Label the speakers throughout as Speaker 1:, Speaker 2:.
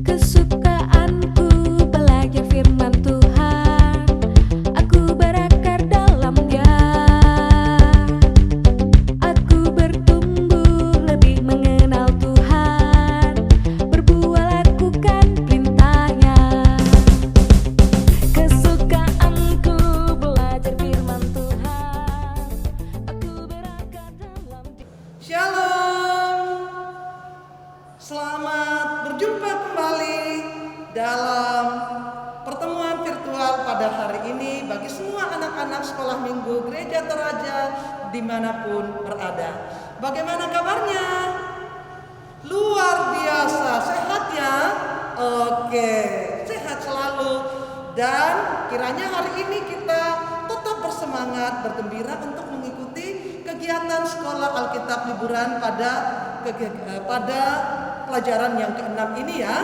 Speaker 1: Kesukaanku belajar firman Tuhan, aku berakar dalamnya. Aku bertumbuh lebih mengenal Tuhan, berbuat lakukan perintahnya. Kesukaanku belajar firman Tuhan, aku berakar dalam dia.
Speaker 2: Shalom, selamat berjumpa kembali dalam pertemuan virtual pada hari ini bagi semua anak-anak sekolah minggu Gereja Toraja dimanapun berada. Bagaimana kabarnya? Luar biasa, sehat ya? Oke, sehat selalu. Dan kiranya hari ini kita tetap bersemangat, bergembira untuk mengikuti kegiatan sekolah Alkitab liburan pada pelajaran yang ke-6 ini ya.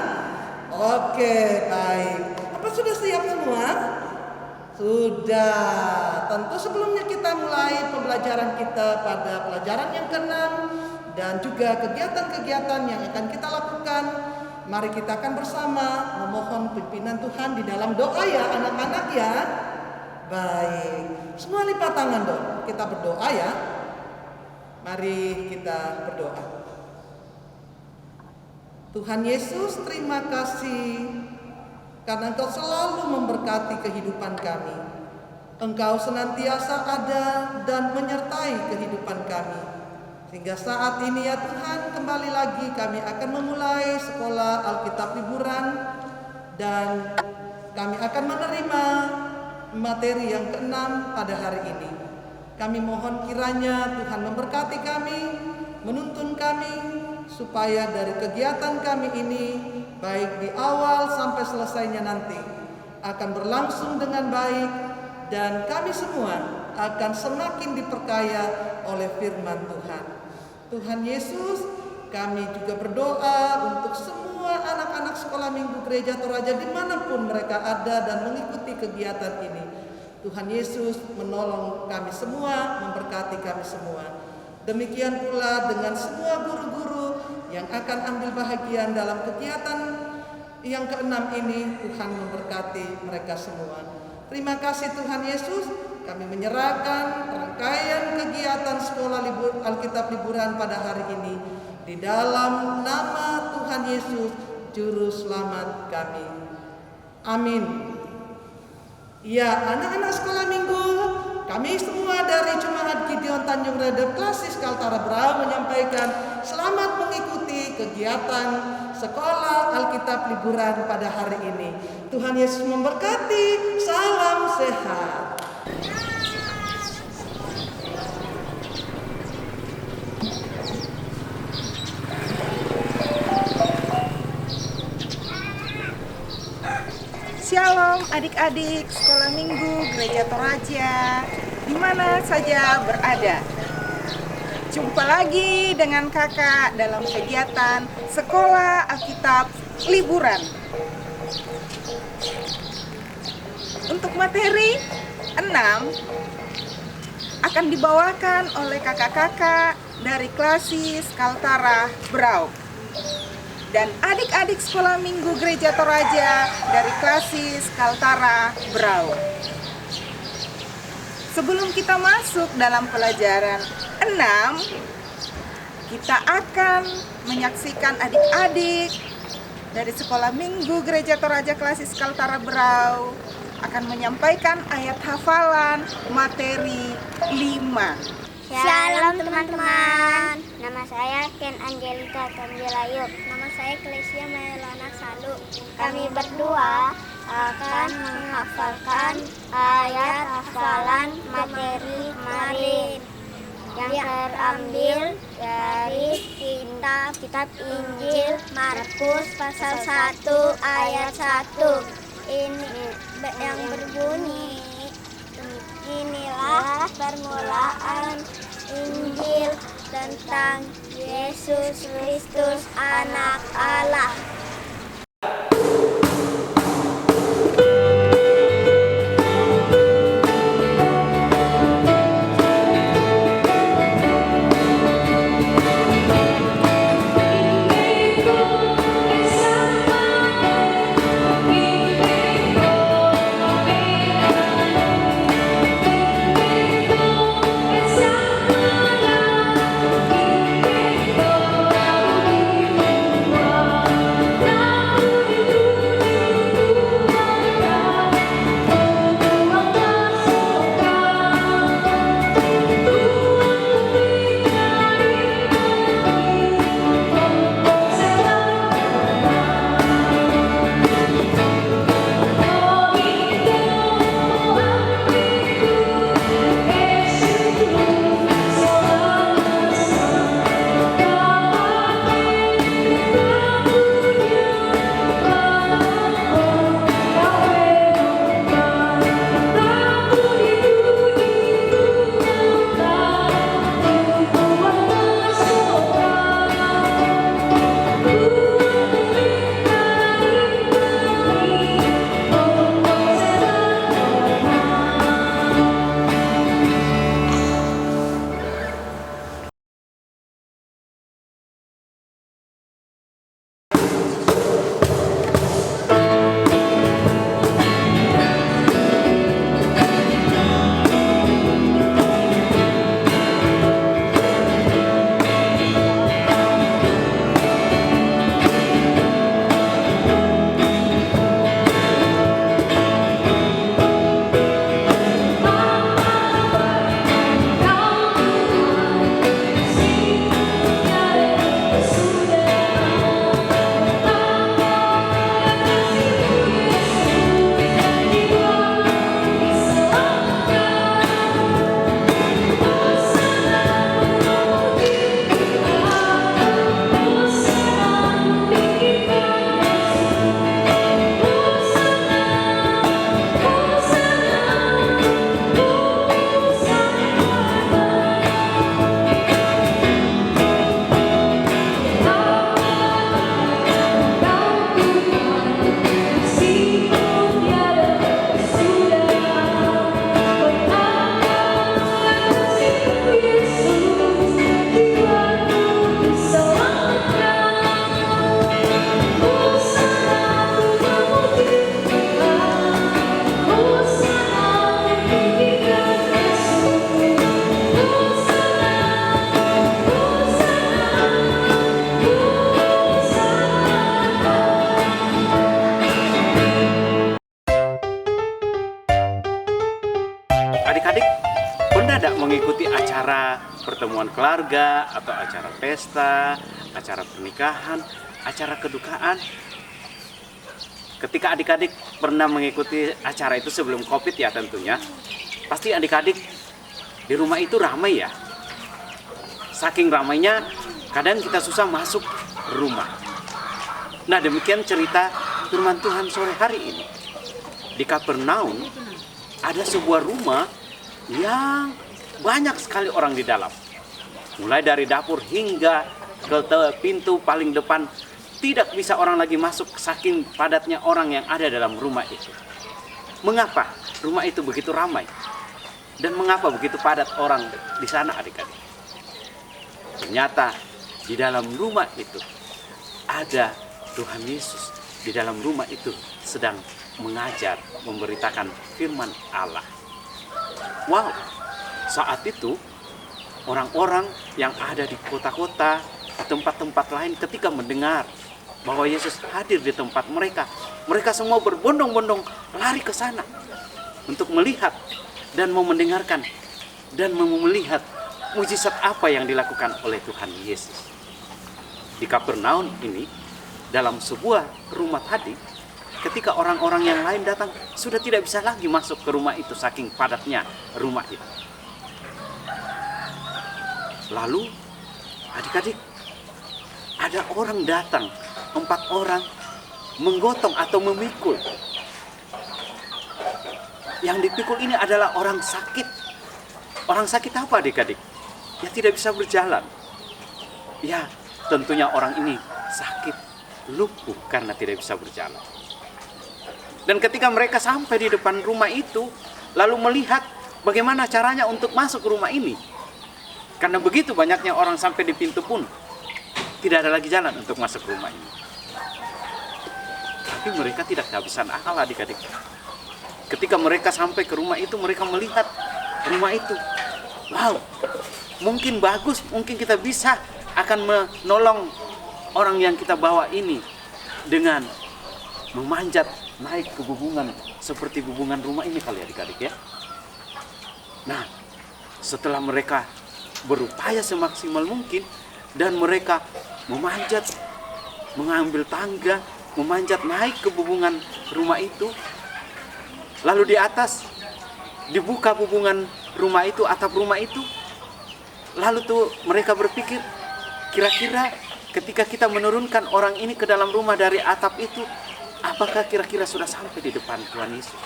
Speaker 2: Oke, baik. Apa sudah siap semua? Sudah. Tentu sebelumnya kita mulai pembelajaran kita pada pelajaran yang ke-6 dan juga kegiatan-kegiatan yang akan kita lakukan. Mari kita akan bersama memohon pimpinan Tuhan di dalam doa ya anak-anak ya. Baik. Semua lipat tangan dong. Kita berdoa ya. Mari kita berdoa. Tuhan Yesus, terima kasih karena Engkau selalu memberkati kehidupan kami. Engkau senantiasa ada dan menyertai kehidupan kami. Sehingga saat ini ya Tuhan, kembali lagi kami akan memulai sekolah Alkitab liburan dan kami akan menerima materi yang ke-6 pada hari ini. Kami mohon kiranya Tuhan memberkati kami, menuntun kami, supaya dari kegiatan kami ini, baik di awal sampai selesainya nanti, akan berlangsung dengan baik dan kami semua akan semakin diperkaya oleh firman Tuhan. Tuhan Yesus, kami juga berdoa untuk semua anak-anak sekolah minggu Gereja Toraja dimanapun mereka ada dan mengikuti kegiatan ini. Tuhan Yesus menolong kami semua, memberkati kami semua. Demikian pula dengan semua guru-guru yang akan ambil bahagian dalam kegiatan yang ke-6 ini. Tuhan memberkati mereka semua. Terima kasih Tuhan Yesus. Kami menyerahkan rangkaian kegiatan sekolah Alkitab liburan pada hari ini di dalam nama Tuhan Yesus, Juru Selamat kami. Amin. Ya, anak-anak sekolah minggu, kami semua dari Jemaat Gideon Tanjung Redep Klasis Kaltara Brau menyampaikan selamat mengikuti kegiatan sekolah Alkitab liburan pada hari ini. Tuhan Yesus memberkati. Salam sehat.
Speaker 3: Shalom adik-adik sekolah minggu Gereja Toraja di mana saja berada. Jumpa lagi dengan kakak dalam kegiatan sekolah Alkitab liburan. Untuk materi 6 akan dibawakan oleh kakak-kakak dari Klasis Kaltara Brau dan adik-adik sekolah minggu Gereja Toraja dari Klasis Kaltara Brau. Sebelum kita masuk dalam pelajaran 6, kita akan menyaksikan adik-adik dari sekolah minggu Gereja Toraja Klasis Kaltara Brau akan menyampaikan ayat hafalan materi 5.
Speaker 4: Shalom teman-teman, nama saya Ken Angelika Kambilayuk. Nama saya Klesia Melana Salu. Kami berdua akan menghafalkan ayat hafalan materi kemarin yang terambil dari kitab Injil Markus pasal 1 ayat 1. Ini yang berbunyi, inilah permulaan Injil tentang Yesus Kristus Anak Allah.
Speaker 5: Adik-adik, pernah tidak mengikuti acara pertemuan keluarga atau acara pesta, acara pernikahan, acara kedukaan? Ketika adik-adik pernah mengikuti acara itu sebelum COVID ya tentunya, pasti adik-adik di rumah itu ramai ya. Saking ramainya, kadang kita susah masuk rumah. Nah, demikian cerita firman Tuhan sore hari ini. Di Kapernaum ada sebuah rumah yang banyak sekali orang di dalam. Mulai dari dapur hingga ke pintu paling depan, tidak bisa orang lagi masuk saking padatnya orang yang ada dalam rumah itu. Mengapa rumah itu begitu ramai? Dan mengapa begitu padat orang di sana, adik-adik? Ternyata di dalam rumah itu ada Tuhan Yesus. Di dalam rumah itu sedang mengajar, memberitakan firman Allah. Wow, saat itu orang-orang yang ada di kota-kota, di tempat-tempat lain ketika mendengar bahwa Yesus hadir di tempat mereka, mereka semua berbondong-bondong lari ke sana untuk melihat dan mau mendengarkan dan mau melihat mujizat apa yang dilakukan oleh Tuhan Yesus. Di Kapernaum ini, dalam sebuah rumah tadi, ketika orang-orang yang lain datang, sudah tidak bisa lagi masuk ke rumah itu saking padatnya rumah itu. Lalu, adik-adik, ada orang datang, 4 orang menggotong atau memikul. Yang dipikul ini adalah orang sakit. Orang sakit apa, adik-adik? Ya tidak bisa berjalan. Ya, tentunya orang ini sakit, lumpuh karena tidak bisa berjalan. Dan ketika mereka sampai di depan rumah itu, lalu melihat bagaimana caranya untuk masuk ke rumah ini. Karena begitu banyaknya orang sampai di pintu pun, tidak ada lagi jalan untuk masuk ke rumah ini. Tapi mereka tidak kehabisan akal, adik-adik. Ketika mereka sampai ke rumah itu, mereka melihat rumah itu. Wow, mungkin bagus, mungkin kita bisa akan menolong orang yang kita bawa ini dengan memanjat naik ke bubungan seperti bubungan rumah ini kali adik-adik ya. Nah, setelah mereka berupaya semaksimal mungkin dan mereka memanjat, mengambil tangga, memanjat naik ke bubungan rumah itu, lalu di atas dibuka bubungan rumah itu, atap rumah itu, lalu tuh mereka berpikir, kira-kira ketika kita menurunkan orang ini ke dalam rumah dari atap itu, apakah kira-kira sudah sampai di depan Tuhan Yesus?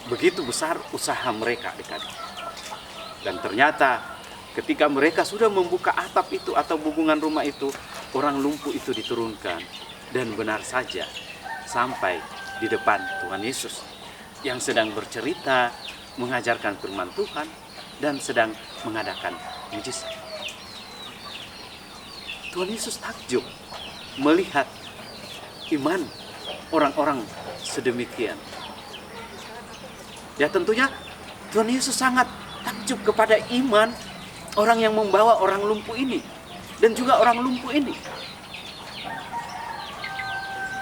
Speaker 5: Begitu besar usaha mereka, adik-adik. Dan ternyata ketika mereka sudah membuka atap itu atau bubungan rumah itu, orang lumpuh itu diturunkan. Dan benar saja sampai di depan Tuhan Yesus yang sedang bercerita, mengajarkan firman Tuhan, dan sedang mengadakan mujizat. Tuhan Yesus takjub melihat iman orang-orang sedemikian. Ya tentunya Tuhan Yesus sangat takjub kepada iman orang yang membawa orang lumpuh ini dan juga orang lumpuh ini.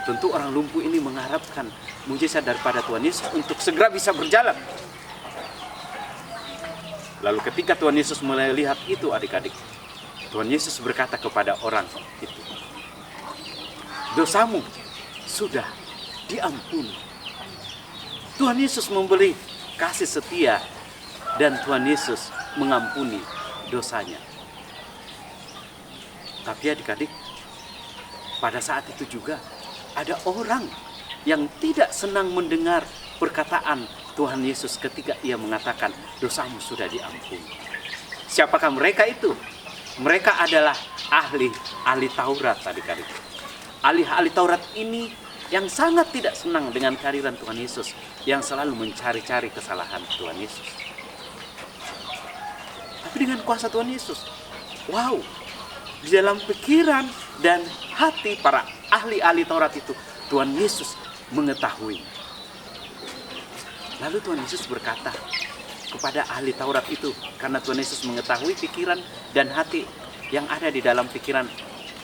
Speaker 5: Tentu orang lumpuh ini mengharapkan mujizat daripada Tuhan Yesus untuk segera bisa berjalan. Lalu ketika Tuhan Yesus melihat itu adik-adik, Tuhan Yesus berkata kepada orang itu, dosamu sudah diampuni. Tuhan Yesus memberi kasih setia dan Tuhan Yesus mengampuni dosanya. Tapi adik-adik, pada saat itu juga ada orang yang tidak senang mendengar perkataan Tuhan Yesus ketika ia mengatakan dosamu sudah diampuni. Siapakah mereka itu? Mereka adalah ahli Taurat adik-adik. Ahli Taurat ini yang sangat tidak senang dengan kehadiran Tuhan Yesus, yang selalu mencari-cari kesalahan Tuhan Yesus. Tapi dengan kuasa Tuhan Yesus, wow, di dalam pikiran dan hati para ahli Taurat itu, Tuhan Yesus mengetahui. Lalu Tuhan Yesus berkata kepada ahli Taurat itu, karena Tuhan Yesus mengetahui pikiran dan hati yang ada di dalam pikiran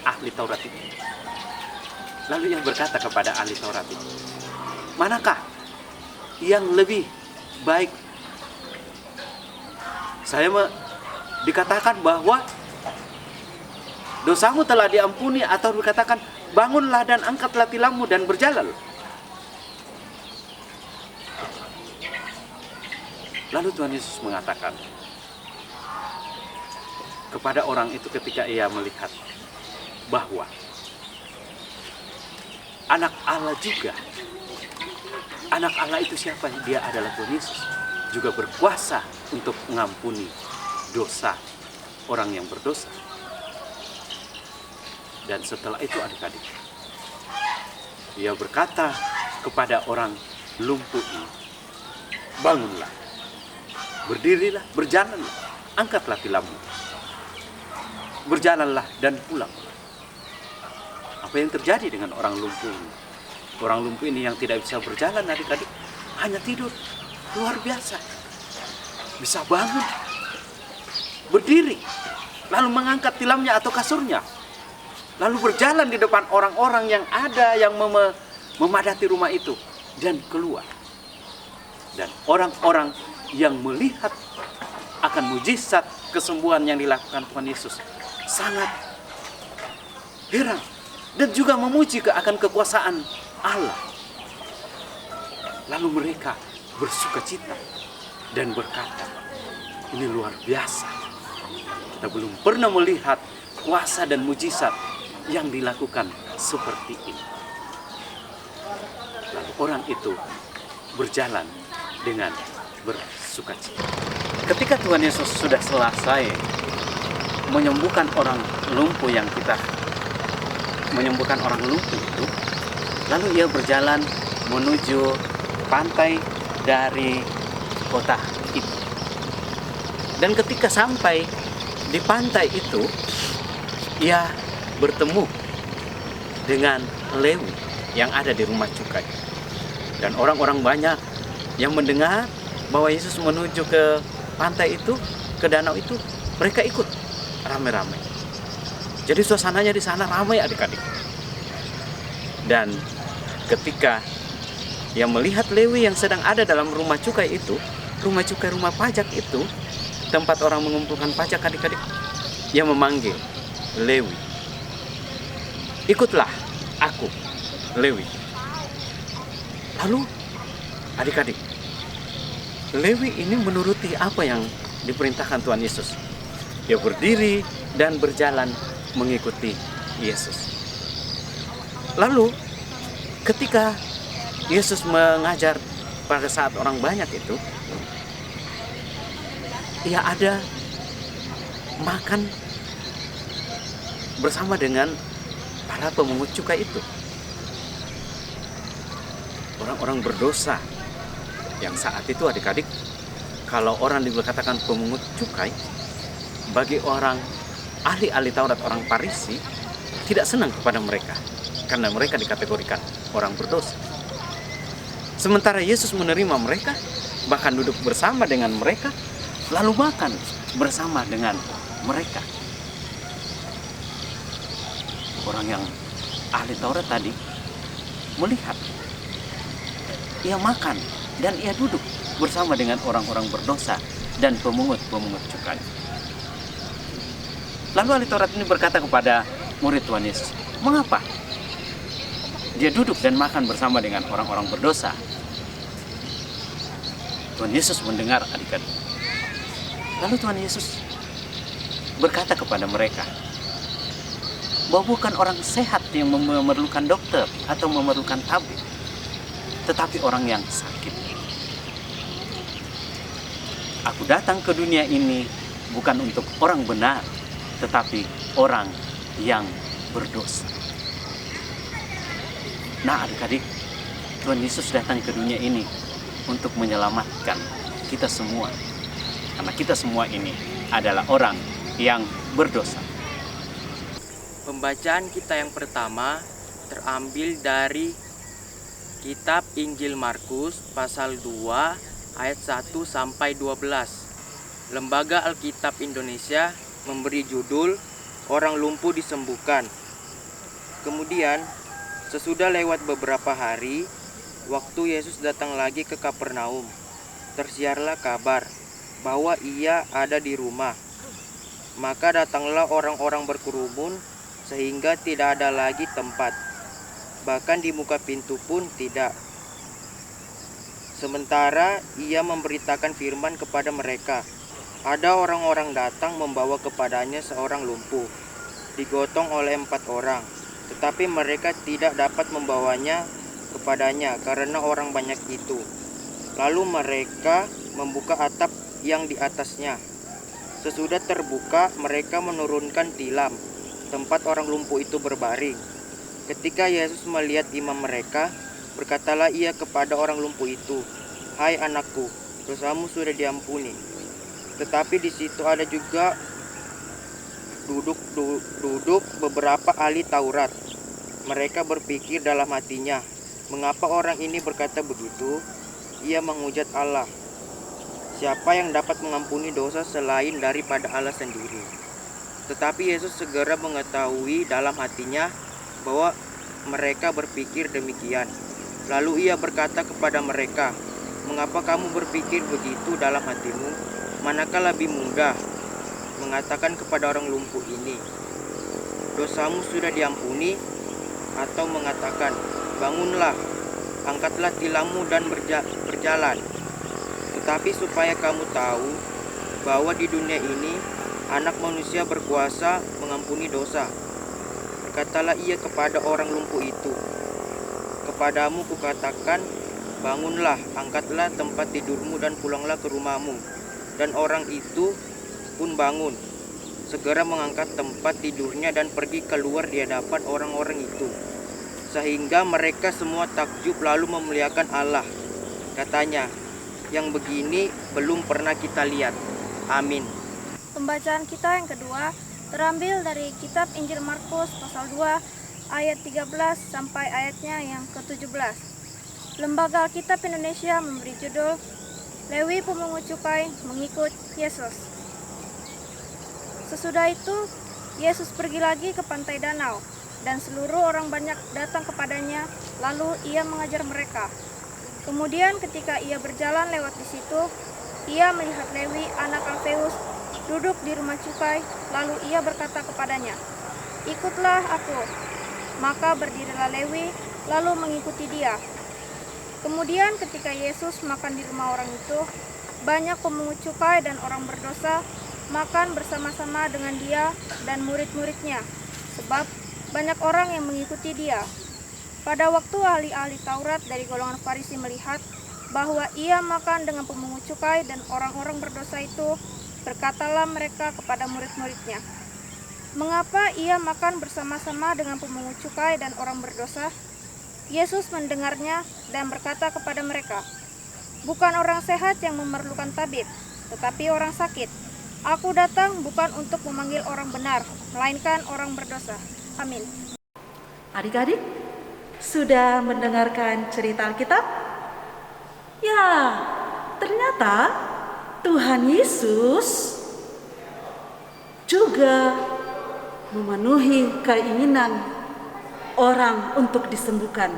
Speaker 5: ahli Taurat itu. Lalu ia berkata kepada ahli Taurat itu, manakah yang lebih baik? Dikatakan bahwa dosamu telah diampuni, atau dikatakan bangunlah dan angkatlah tilammu dan berjalan. Lalu Tuhan Yesus mengatakan kepada orang itu ketika ia melihat bahwa anak Allah juga, anak Allah itu siapa? Dia adalah Tuhan Yesus, juga berkuasa untuk mengampuni dosa orang yang berdosa. Dan setelah itu adik-adik, dia berkata kepada orang lumpuh ini, bangunlah, berdirilah, berjalanlah, angkatlah tilammu, berjalanlah dan pulang. Apa yang terjadi dengan orang lumpuh ini? Orang lumpuh ini yang tidak bisa berjalan adik-adik, hanya tidur. Luar biasa. Bisa bangun, berdiri, lalu mengangkat tilamnya atau kasurnya, lalu berjalan di depan orang-orang yang ada yang memadati rumah itu dan keluar. Dan orang-orang yang melihat akan mujizat kesembuhan yang dilakukan Tuhan Yesus sangat heran dan juga memuji akan kekuasaan Allah. Lalu mereka bersukacita dan berkata, ini luar biasa. Kita belum pernah melihat kuasa dan mujizat yang dilakukan seperti ini. Lalu orang itu berjalan dengan bersukacita. Ketika Tuhan Yesus sudah selesai menyembuhkan orang lumpuh itu, lalu ia berjalan menuju pantai dari kota itu. Dan ketika sampai di pantai itu, ia bertemu dengan Lewi yang ada di rumah cukai. Dan orang-orang banyak yang mendengar bahwa Yesus menuju ke pantai itu, ke danau itu, mereka ikut ramai-ramai. Jadi suasananya di sana ramai adik-adik. Dan ketika ia melihat Lewi yang sedang ada dalam rumah cukai itu, rumah cukai, rumah pajak itu, tempat orang mengumpulkan pajak adik-adik, ia memanggil Lewi, ikutlah aku, Lewi. Lalu adik-adik, Lewi ini menuruti apa yang diperintahkan Tuhan Yesus. Dia berdiri dan berjalan mengikuti Yesus. Lalu ketika Yesus mengajar pada saat orang banyak itu, ia ada makan bersama dengan para pemungut cukai itu. Orang-orang berdosa yang saat itu adik-adik, kalau orang dikatakan pemungut cukai, bagi orang ahli-ahli Taurat orang Farisi tidak senang kepada mereka karena mereka dikategorikan orang berdosa. Sementara Yesus menerima mereka, bahkan duduk bersama dengan mereka, lalu makan bersama dengan mereka. Orang yang ahli Taurat tadi melihat, ia makan dan ia duduk bersama dengan orang-orang berdosa dan pemungut cukai. Lalu ahli Taurat ini berkata kepada murid Tuhan Yesus, mengapa dia duduk dan makan bersama dengan orang-orang berdosa? Tuhan Yesus mendengar adik-adik. Lalu Tuhan Yesus berkata kepada mereka bahwa bukan orang sehat yang memerlukan dokter atau memerlukan tabib, tetapi orang yang sakit. Aku datang ke dunia ini bukan untuk orang benar, tetapi orang yang berdosa. Nah adik-adik, Tuhan Yesus datang ke dunia ini untuk menyelamatkan kita semua. Karena kita semua ini adalah orang yang berdosa.
Speaker 6: Pembacaan kita yang pertama terambil dari Kitab Injil Markus pasal 2 ayat 1 sampai 12. Lembaga Alkitab Indonesia memberi judul Orang Lumpuh Disembuhkan. Kemudian, sesudah lewat beberapa hari, waktu Yesus datang lagi ke Kapernaum, tersiarlah kabar bahwa ia ada di rumah. Maka datanglah orang-orang berkerumun sehingga tidak ada lagi tempat, bahkan di muka pintu pun tidak. Sementara ia memberitakan firman kepada mereka, ada orang-orang datang membawa kepadanya seorang lumpuh, digotong oleh 4 orang, tetapi mereka tidak dapat membawanya kepadanya karena orang banyak itu. Lalu mereka membuka atap yang di atasnya. Sesudah terbuka, mereka menurunkan tilam tempat orang lumpuh itu berbaring. Ketika Yesus melihat imam mereka, berkatalah ia kepada orang lumpuh itu, "Hai anakku, dosamu sudah diampuni." Tetapi di situ ada juga duduk beberapa ahli Taurat. Mereka berpikir dalam hatinya, mengapa orang ini berkata begitu? Ia menghujat Allah. Siapa yang dapat mengampuni dosa selain daripada Allah sendiri? Tetapi Yesus segera mengetahui dalam hatinya bahwa mereka berpikir demikian. Lalu ia berkata kepada mereka, "Mengapa kamu berpikir begitu dalam hatimu? Manakah lebih mudah mengatakan kepada orang lumpuh ini, 'Dosamu sudah diampuni,' atau mengatakan, 'Bangunlah, angkatlah tilammu dan berjalan'? Tetapi supaya kamu tahu bahwa di dunia ini Anak Manusia berkuasa mengampuni dosa. Berkatalah ia kepada orang lumpuh itu, 'Kepadamu kukatakan, bangunlah, angkatlah tempat tidurmu dan pulanglah ke rumahmu.' Dan orang itu pun bangun, segera mengangkat tempat tidurnya dan pergi keluar di hadapan orang-orang itu. Sehingga mereka semua takjub lalu memuliakan Allah. Katanya, 'Yang begini belum pernah kita lihat.' Amin."
Speaker 7: Pembacaan kita yang kedua terambil dari Kitab Injil Markus pasal 2 ayat 13 sampai ayatnya yang ke-17. Lembaga Alkitab Indonesia memberi judul Lewi Pemungut Cukai Mengikut Yesus. Sesudah itu Yesus pergi lagi ke pantai danau, dan seluruh orang banyak datang kepadanya, lalu ia mengajar mereka. Kemudian ketika ia berjalan lewat di situ, ia melihat Lewi anak Alfeus duduk di rumah cukai, lalu ia berkata kepadanya, "Ikutlah aku." Maka berdirilah Lewi, lalu mengikuti dia. Kemudian ketika Yesus makan di rumah orang itu, banyak pemungut cukai dan orang berdosa makan bersama-sama dengan dia dan murid-muridnya, sebab banyak orang yang mengikuti dia. Pada waktu ahli-ahli Taurat dari golongan Farisi melihat bahwa ia makan dengan pemungut cukai dan orang-orang berdosa itu, berkatalah mereka kepada murid-muridnya, "Mengapa ia makan bersama-sama dengan pemungut cukai dan orang berdosa?" Yesus mendengarnya dan berkata kepada mereka, "Bukan orang sehat yang memerlukan tabib, tetapi orang sakit. Aku datang bukan untuk memanggil orang benar, melainkan orang berdosa. Amin.
Speaker 8: Adik-adik, sudah mendengarkan cerita Alkitab? Ya, ternyata Tuhan Yesus juga memenuhi keinginan orang untuk disembuhkan.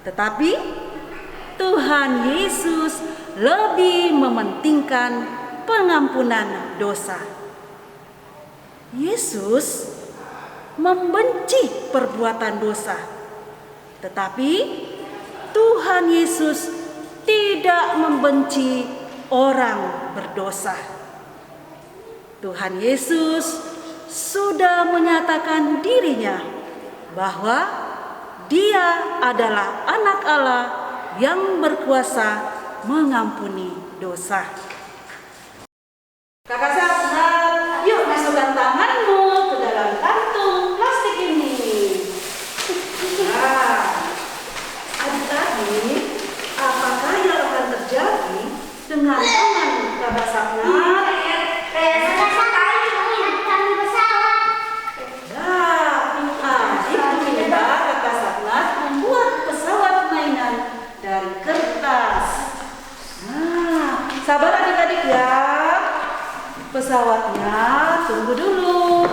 Speaker 8: Tetapi Tuhan Yesus lebih mementingkan pengampunan dosa. Yesus membenci perbuatan dosa, tetapi Tuhan Yesus tidak membenci orang berdosa. Tuhan Yesus sudah menyatakan dirinya bahwa Dia adalah Anak Allah yang berkuasa mengampuni dosa. Kakak Sapnat, yuk masukkan tanganmu ke dalam kantung plastik ini. Nah, adik-adik, apakah yang akan terjadi dengan tangan Kakak Sapnat? Sabar adik-adik ya. Pesawatnya tunggu dulu.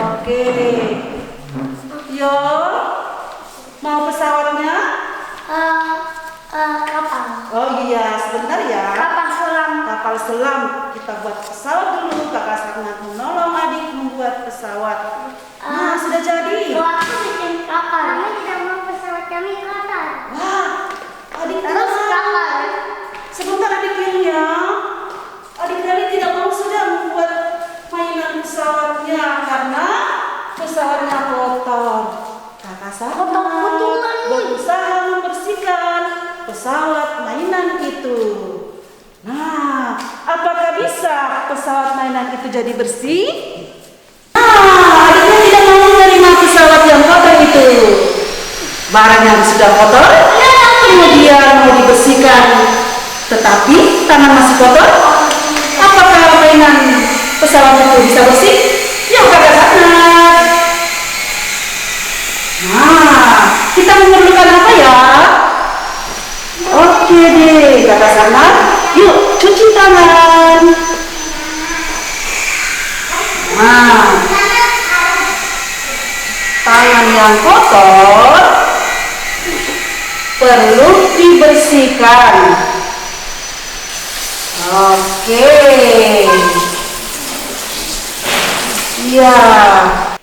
Speaker 8: Oke. Yo, mau pesawatnya?
Speaker 4: Kapal.
Speaker 8: Oh iya, sebentar ya.
Speaker 4: Kapal selam.
Speaker 8: Kapal selam. Kita buat pesawat dulu. Kakak sangat menolong adik membuat pesawat. Nah, sudah jadi.
Speaker 4: Aku bikin kapal. Kami tidak mau pesawat kami kotor.
Speaker 8: Wah, adik
Speaker 4: Terus kapal.
Speaker 8: sebentar adik-adiknya. Adik-adik tidak mau sudah membuat mainan pesawatnya karena pesawatnya kotor. Kakak Sapnat berusaha membersihkan pesawat mainan itu. Nah, apakah bisa pesawat mainan itu jadi bersih? Nah, adiknya tidak mau menerima pesawat yang kotor itu. Barang yang sudah kotor, kemudian mau dibersihkan, tetapi tangan masih kotor. Apakah mainan pesawat itu bisa bersih? Yuk Kakak Sapnat. Nah, kita memerlukan apa ya? Oke deh, Kakak Sapnat. Yuk cuci tangan. Nah, tangan yang kotor perlu dibersihkan. Oke. Ya.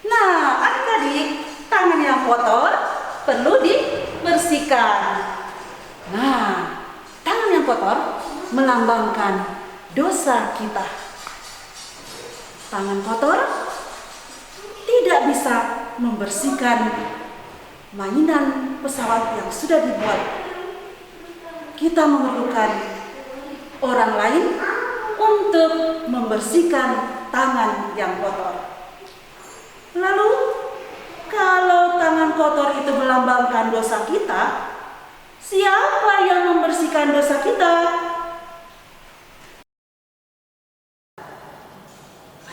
Speaker 8: Nah, adik-adik, tangan yang kotor perlu dibersihkan. Nah, tangan yang kotor melambangkan dosa kita. Tangan kotor tidak bisa membersihkan mainan pesawat yang sudah dibuat. Kita memerlukan orang lain untuk membersihkan tangan yang kotor. Lalu, kalau tangan kotor itu melambangkan dosa kita, siapa yang membersihkan dosa kita?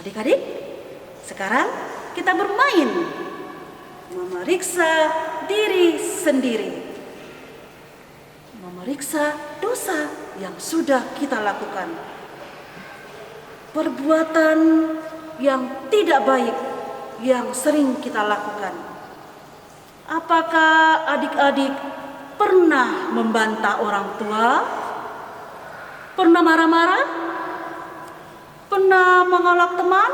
Speaker 8: Adik-adik, sekarang kita bermain memeriksa diri sendiri, memeriksa dosa yang sudah kita lakukan, perbuatan yang tidak baik yang sering kita lakukan. Apakah adik-adik pernah membantah orang tua? Pernah marah-marah? Pernah menolak teman?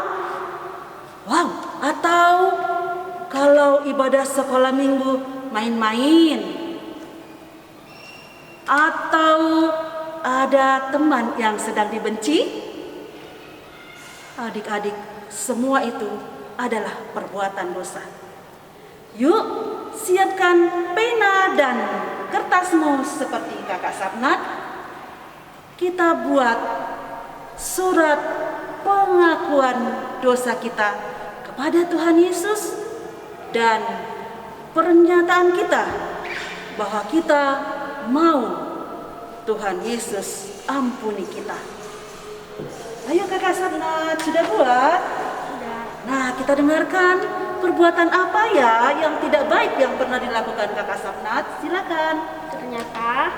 Speaker 8: Wow, atau kalau ibadah sekolah minggu main-main? Atau ada teman yang sedang dibenci? Adik-adik, semua itu adalah perbuatan dosa. Yuk, siapkan pena dan kertasmu seperti Kakak Sapnat. Kita buat surat pengakuan dosa kita kepada Tuhan Yesus dan pernyataan kita bahwa kita mau Tuhan Yesus ampuni kita. Ayo kakak Sapnat, sudah buat?
Speaker 4: Sudah.
Speaker 8: Nah, kita dengarkan perbuatan apa ya yang tidak baik yang pernah dilakukan kakak Sapnat. Silakan.
Speaker 4: Ternyata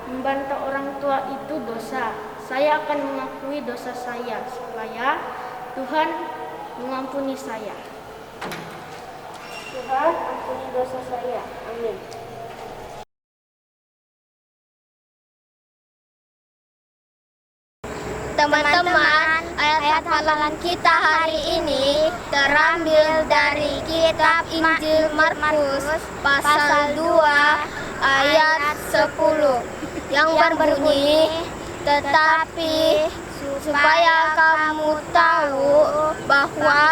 Speaker 4: membantu orang tua itu dosa. Saya akan mengakui dosa saya supaya Tuhan mengampuni saya. Tuhan, ampuni dosa saya. Amin.
Speaker 9: Teman-teman, ayat hafalan kita hari ini terambil dari kitab Injil Markus pasal 2 ayat 10 yang berbunyi, "Tetapi supaya kamu tahu bahwa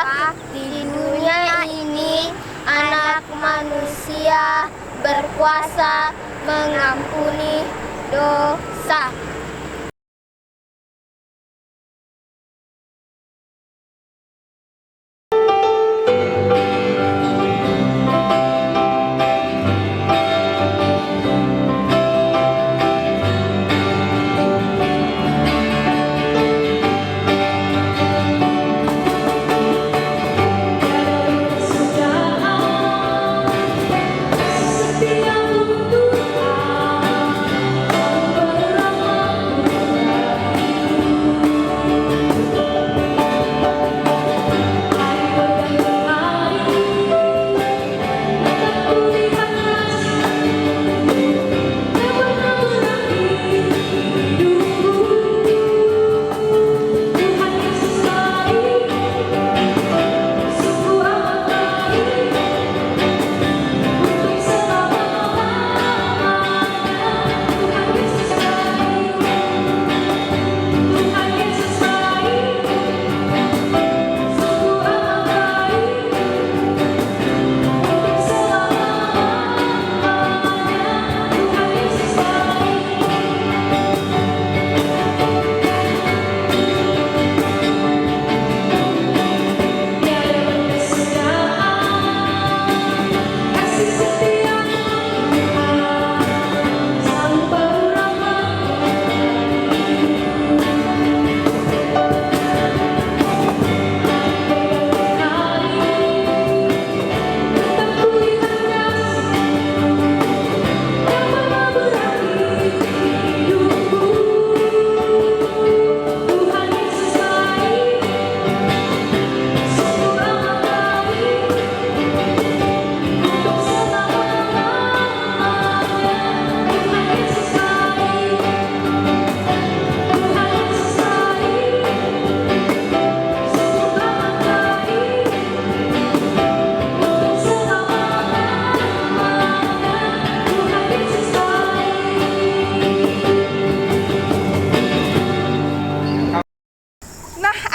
Speaker 9: di dunia ini Anak Manusia berkuasa mengampuni dosa."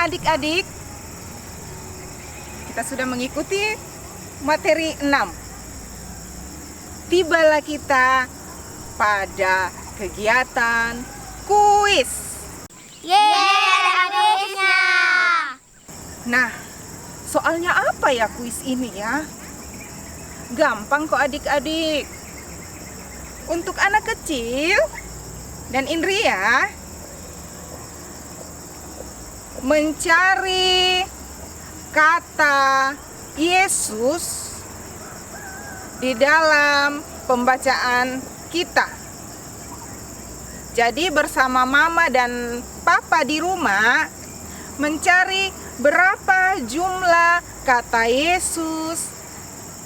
Speaker 3: Adik-adik, kita sudah mengikuti materi 6. Tibalah kita pada kegiatan kuis.
Speaker 9: Yeay, ada kuisnya.
Speaker 3: Nah, soalnya apa ya kuis ini ya? Gampang kok adik-adik. Untuk anak kecil dan Indria, mencari kata Yesus di dalam pembacaan kita. Jadi bersama mama dan papa di rumah mencari berapa jumlah kata Yesus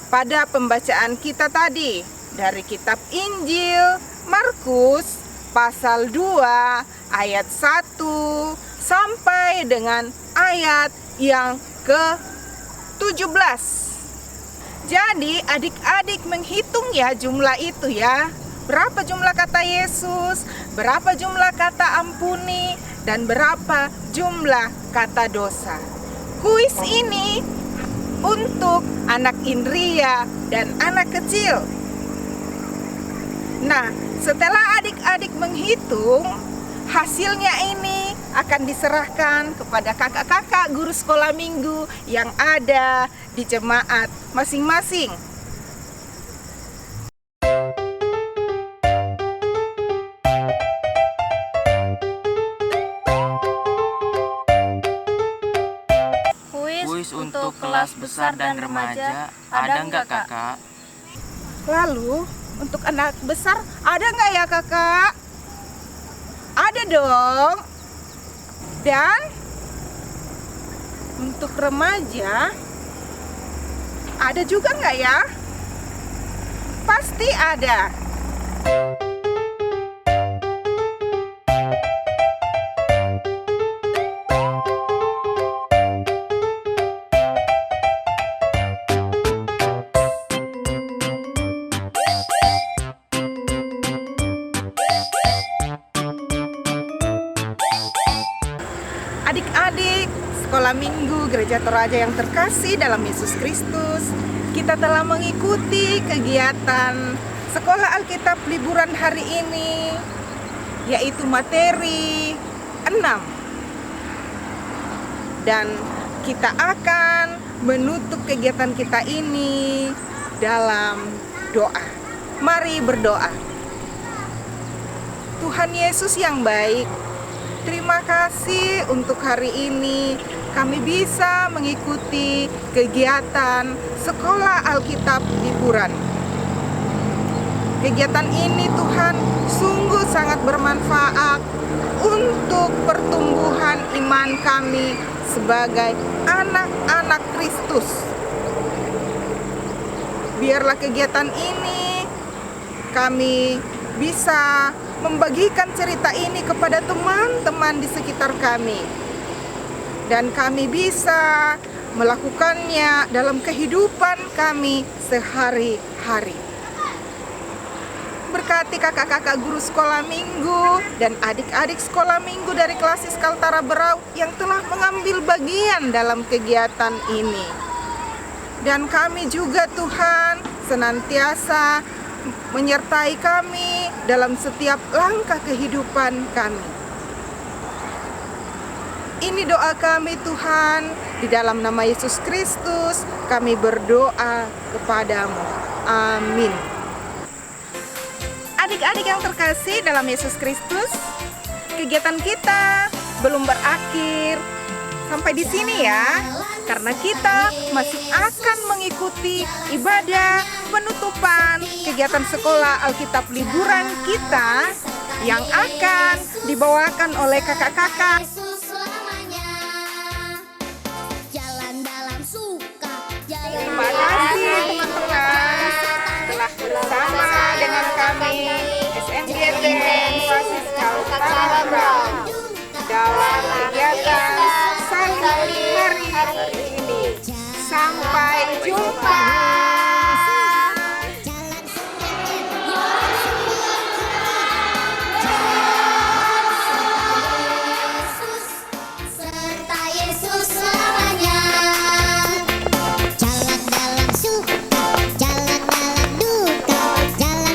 Speaker 3: pada pembacaan kita tadi dari kitab Injil Markus pasal 2 ayat 1 sampai dengan ayat yang ke-17. Jadi adik-adik menghitung ya jumlah itu ya. Berapa jumlah kata Yesus, berapa jumlah kata ampuni, dan berapa jumlah kata dosa. Kuis ini untuk anak Indria dan anak kecil. Nah, setelah adik-adik menghitung, hasilnya ini akan diserahkan kepada kakak-kakak guru sekolah minggu yang ada di jemaat masing-masing.
Speaker 6: kelas besar dan remaja ada nggak kakak?
Speaker 3: Lalu, untuk anak besar ada nggak ya kakak? Ada dong. Dan untuk remaja ada juga nggak ya? Pasti ada. Adik-adik sekolah minggu Gereja Toraja yang terkasih dalam Yesus Kristus, kita telah mengikuti kegiatan sekolah Alkitab liburan hari ini, yaitu materi 6. Dan kita akan menutup kegiatan kita ini dalam doa. Mari berdoa. Tuhan Yesus yang baik, terima kasih untuk hari ini kami bisa mengikuti kegiatan sekolah Alkitab liburan. Kegiatan ini Tuhan sungguh sangat bermanfaat untuk pertumbuhan iman kami sebagai anak-anak Kristus. Biarlah kegiatan ini kami bisa membagikan cerita ini kepada teman-teman di sekitar kami, dan kami bisa melakukannya dalam kehidupan kami sehari-hari. Berkati kakak-kakak guru sekolah minggu dan adik-adik sekolah minggu dari Klasis Kaltara Berau yang telah mengambil bagian dalam kegiatan ini. Dan kami juga Tuhan senantiasa menyertai kami dalam setiap langkah kehidupan kami. Ini doa kami Tuhan, di dalam nama Yesus Kristus kami berdoa kepadamu. Amin. Adik-adik yang terkasih dalam Yesus Kristus, kegiatan kita belum berakhir sampai di sini ya, karena kita masih akan mengikuti ibadah penutupan kegiatan sekolah Alkitab liburan kita yang akan dibawakan oleh kakak-kakak. Terima kasih teman-teman telah bersama dengan kami SMGTN Klasis Kaltara